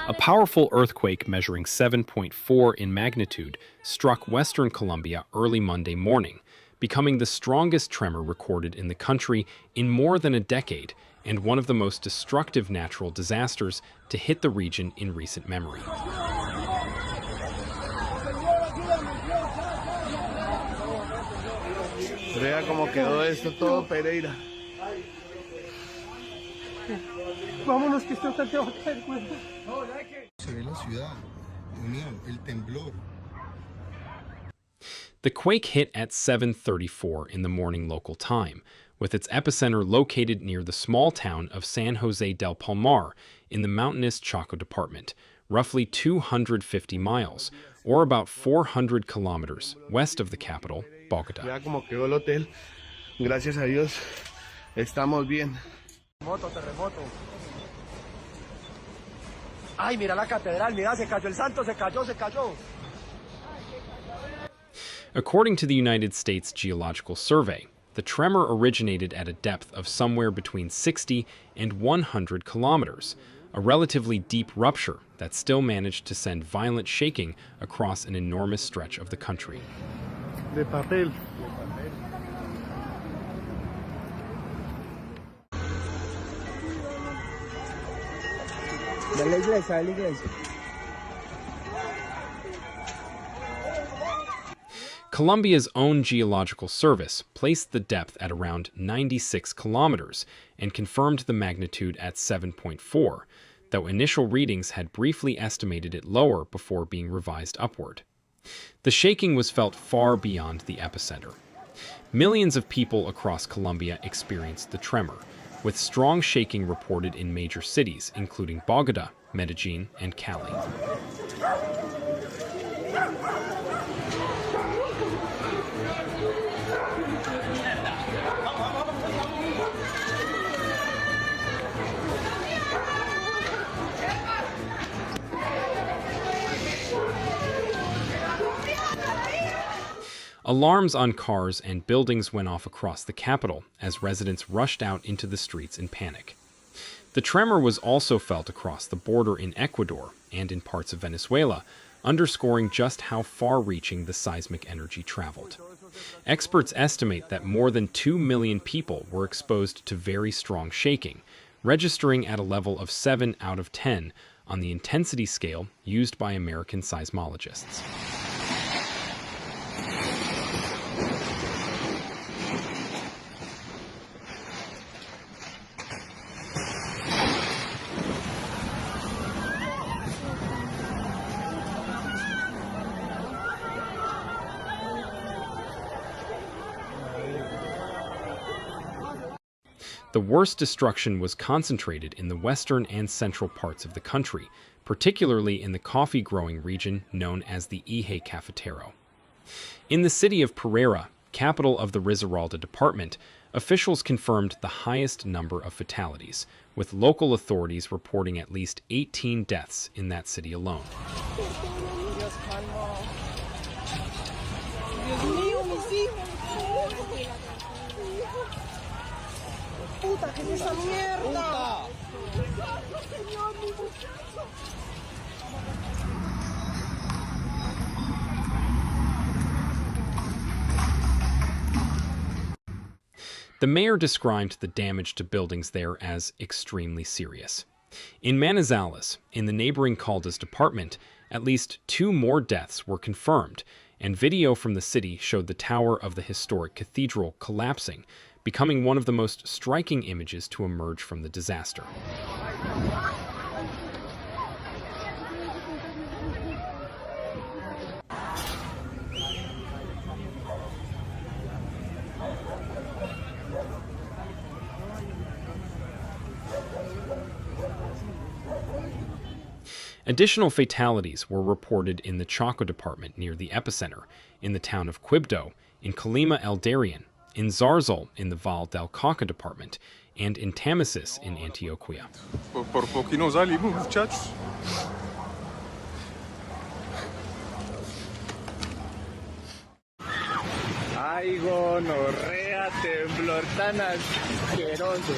A powerful earthquake measuring 7.4 in magnitude struck western Colombia early Monday morning, becoming the strongest tremor recorded in the country in more than a decade and one of the most destructive natural disasters to hit the region in recent memory. Vea cómo quedó esto todo, Pereira. Vámonos que esto está va a caer, güey. Se ve la ciudad, Unión, el temblor. The quake hit at 7:34 in the morning local time, with its epicenter located near the small town of San Jose del Palmar in the mountainous Chaco department, roughly 250 miles, or about 400 kilometers west of the capital, Bogotá. Vea cómo quedó el hotel. Gracias a Dios, estamos bien. Terremoto. Ay, mira la catedral, mira, se cayó el santo, se cayó. According to the United States Geological Survey, the tremor originated at a depth of somewhere between 60 and 100 kilometers, a relatively deep rupture that still managed to send violent shaking across an enormous stretch of the country. De papel. De la iglesia. Colombia's own geological service placed the depth at around 96 kilometers and confirmed the magnitude at 7.4, though initial readings had briefly estimated it lower before being revised upward. The shaking was felt far beyond the epicenter. Millions of people across Colombia experienced the tremor, with strong shaking reported in major cities including Bogotá, Medellín, and Cali. Alarms on cars and buildings went off across the capital as residents rushed out into the streets in panic. The tremor was also felt across the border in Ecuador and in parts of Venezuela, underscoring just how far-reaching the seismic energy traveled. Experts estimate that more than 2 million people were exposed to very strong shaking, registering at a level of 7 out of 10 on the intensity scale used by American seismologists. The worst destruction was concentrated in the western and central parts of the country, particularly in the coffee-growing region known as the Eje Cafetero. In the city of Pereira, capital of the Risaralda department, officials confirmed the highest number of fatalities, with local authorities reporting at least 18 deaths in that city alone. Puta, ¿qué es esa mierda? The mayor described the damage to buildings there as extremely serious. In Manizales, in the neighboring Caldas department, at least 2 more deaths were confirmed, and video from the city showed the tower of the historic cathedral collapsing, becoming one of the most striking images to emerge from the disaster. Additional fatalities were reported in the Chaco department near the epicenter, in the town of Quibdó, in Calima El Darien, in Zarzal in the Val del Cauca department, and in Tamasis in Antioquia. Por pouco não salimos, muchachos. Ay, gonorrea, temblor tan asqueroso.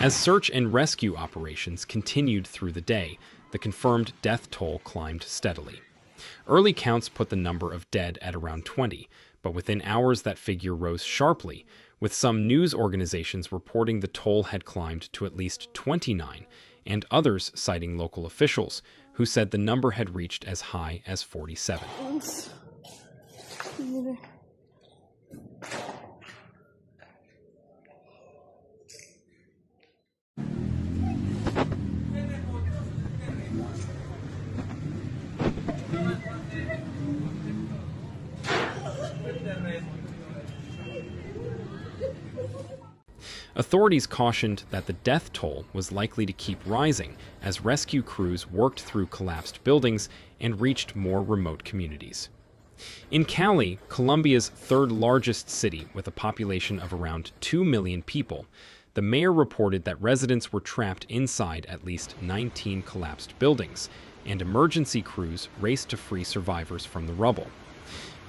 As search and rescue operations continued through the day, the confirmed death toll climbed steadily. Early counts put the number of dead at around 20, but within hours that figure rose sharply, with some news organizations reporting the toll had climbed to at least 29, and others citing local officials, who said the number had reached as high as 47. Authorities cautioned that the death toll was likely to keep rising as rescue crews worked through collapsed buildings and reached more remote communities. In Cali, Colombia's third largest city with a population of around 2 million people, the mayor reported that residents were trapped inside at least 19 collapsed buildings, and emergency crews raced to free survivors from the rubble.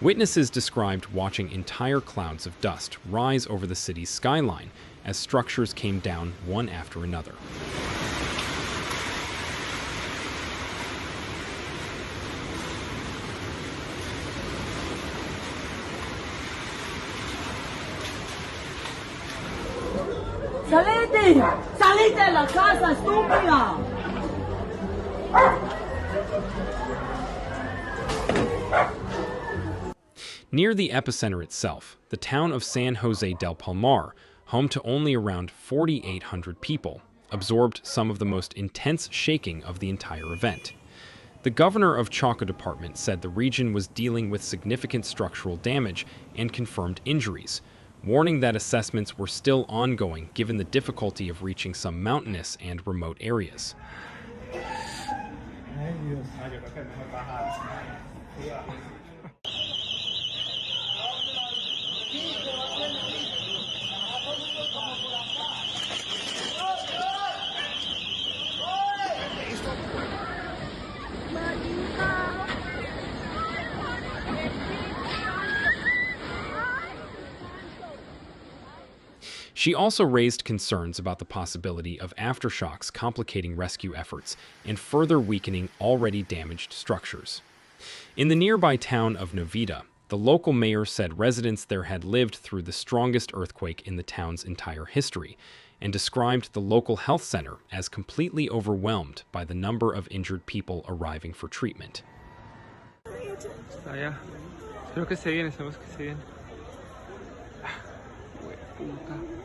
Witnesses described watching entire clouds of dust rise over the city's skyline as structures came down one after another. ¡Salite! ¡Salite de la casa, estúpida! Near the epicenter itself, the town of San Jose del Palmar, home to only around 4,800 people, absorbed some of the most intense shaking of the entire event. The governor of Chocó Department said the region was dealing with significant structural damage and confirmed injuries, warning that assessments were still ongoing given the difficulty of reaching some mountainous and remote areas. She also raised concerns about the possibility of aftershocks complicating rescue efforts and further weakening already damaged structures. In the nearby town of Novita, the local mayor said residents there had lived through the strongest earthquake in the town's entire history, and described the local health center as completely overwhelmed by the number of injured people arriving for treatment. Espero que se viene, sabemos que se viene. Puta.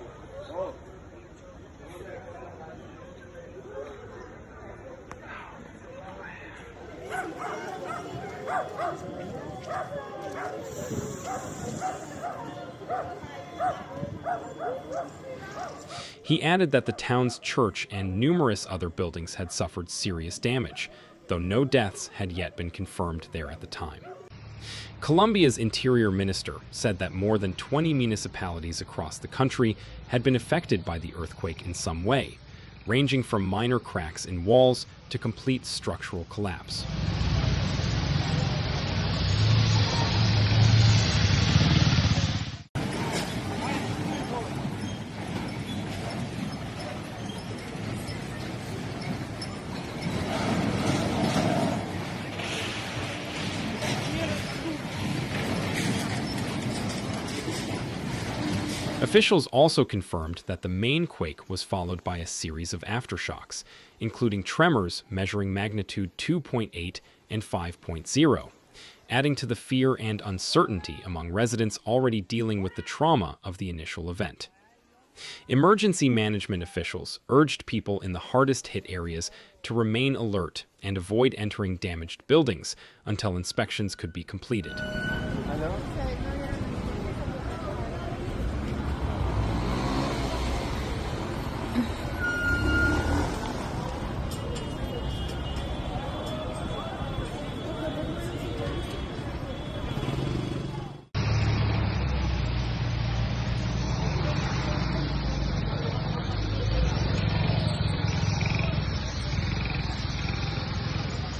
He added that the town's church and numerous other buildings had suffered serious damage, though no deaths had yet been confirmed there at the time. Colombia's interior minister said that more than 20 municipalities across the country had been affected by the earthquake in some way, ranging from minor cracks in walls to complete structural collapse. Officials also confirmed that the main quake was followed by a series of aftershocks, including tremors measuring magnitude 2.8 and 5.0, adding to the fear and uncertainty among residents already dealing with the trauma of the initial event. Emergency management officials urged people in the hardest-hit areas to remain alert and avoid entering damaged buildings until inspections could be completed.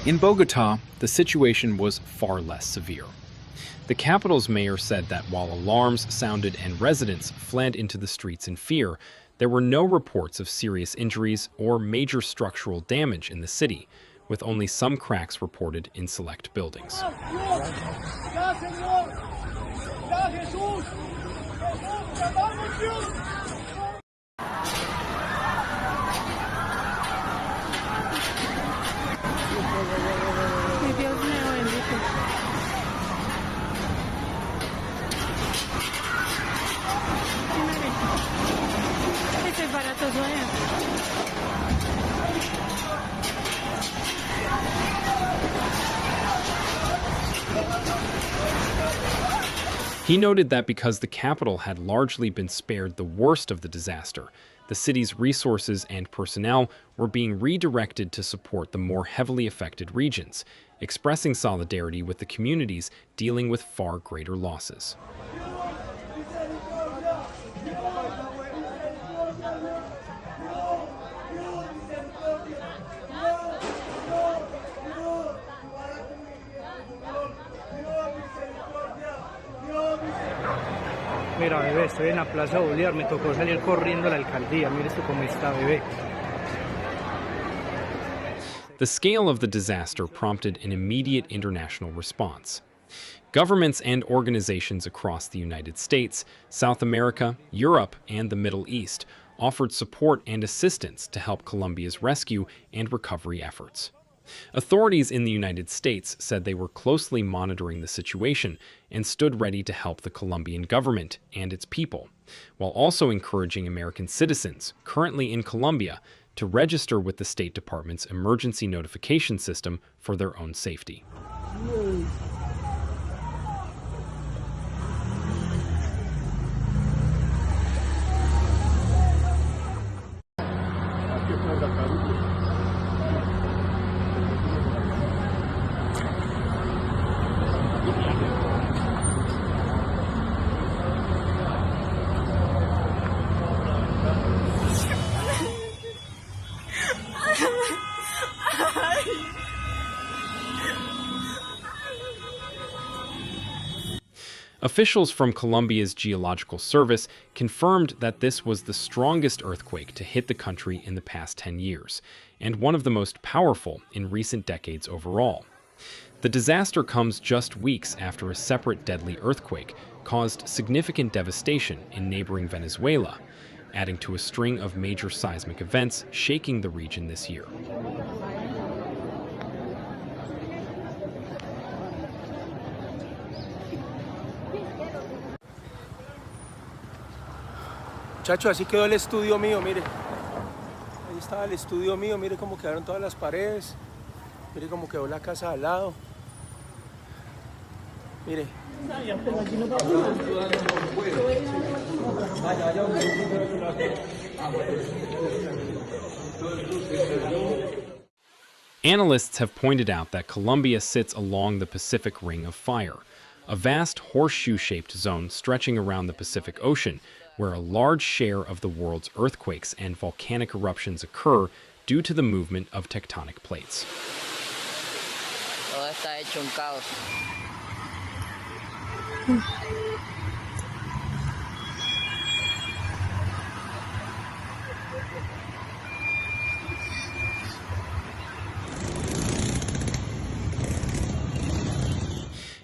In Bogota, the situation was far less severe. The capital's mayor said that while alarms sounded and residents fled into the streets in fear, there were no reports of serious injuries or major structural damage in the city, with only some cracks reported in select buildings. He noted that because the capital had largely been spared the worst of the disaster, the city's resources and personnel were being redirected to support the more heavily affected regions, expressing solidarity with the communities dealing with far greater losses. Mira, bebé, estoy en la Plaza Bolívar, me tocó salir corriendo a la alcaldía. Mira esto cómo está, bebé. The scale of the disaster prompted an immediate international response. Governments and organizations across the United States, South America, Europe, and the Middle East offered support and assistance to help Colombia's rescue and recovery efforts. Authorities in the United States said they were closely monitoring the situation and stood ready to help the Colombian government and its people, while also encouraging American citizens currently in Colombia to register with the State Department's emergency notification system for their own safety. Officials from Colombia's Geological Service confirmed that this was the strongest earthquake to hit the country in the past 10 years, and one of the most powerful in recent decades overall. The disaster comes just weeks after a separate deadly earthquake caused significant devastation in neighboring Venezuela, adding to a string of major seismic events shaking the region this year. Muchachos, así quedó el estudio mío, mire. Ahí estaba el estudio mío, mire cómo quedaron todas las paredes. Mire cómo quedó la casa al lado. Mire. Analysts have pointed out that Colombia sits along the Pacific Ring of Fire, a vast horseshoe-shaped zone stretching around the Pacific Ocean, where a large share of the world's earthquakes and volcanic eruptions occur due to the movement of tectonic plates. Todo está hecho un caos.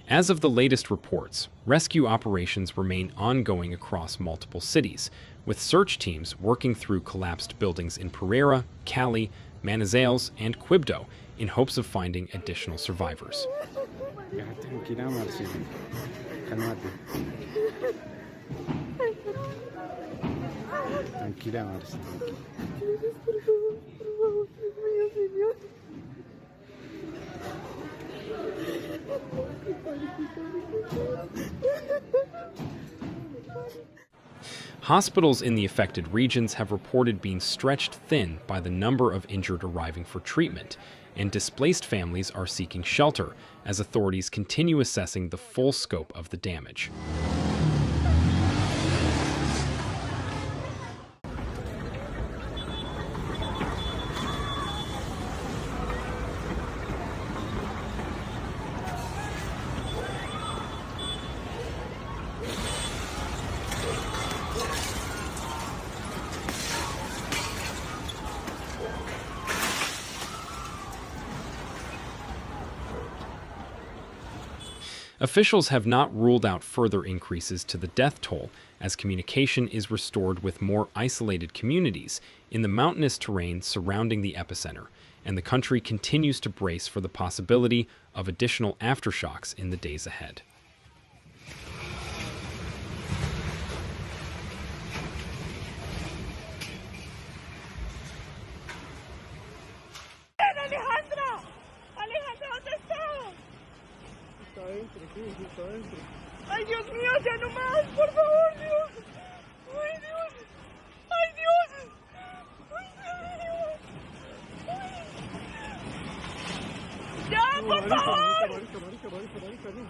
As of the latest reports, rescue operations remain ongoing across multiple cities, with search teams working through collapsed buildings in Pereira, Cali, Manizales, and Quibdó in hopes of finding additional survivors. Hospitals in the affected regions have reported being stretched thin by the number of injured arriving for treatment, and displaced families are seeking shelter as authorities continue assessing the full scope of the damage. Officials have not ruled out further increases to the death toll as communication is restored with more isolated communities in the mountainous terrain surrounding the epicenter, and the country continues to brace for the possibility of additional aftershocks in the days ahead. ¡Alejandra! ¡Alejandra, ¿dónde está? Está adentro, sí, está adentro. ¡Ay, Dios mío, ya no más! ¡Por favor, Dios! ¡Ay, Dios! ¡Ay, Dios! ¡Ay, Dios! ¡Ay! ¡Ya, por favor! Marica, no.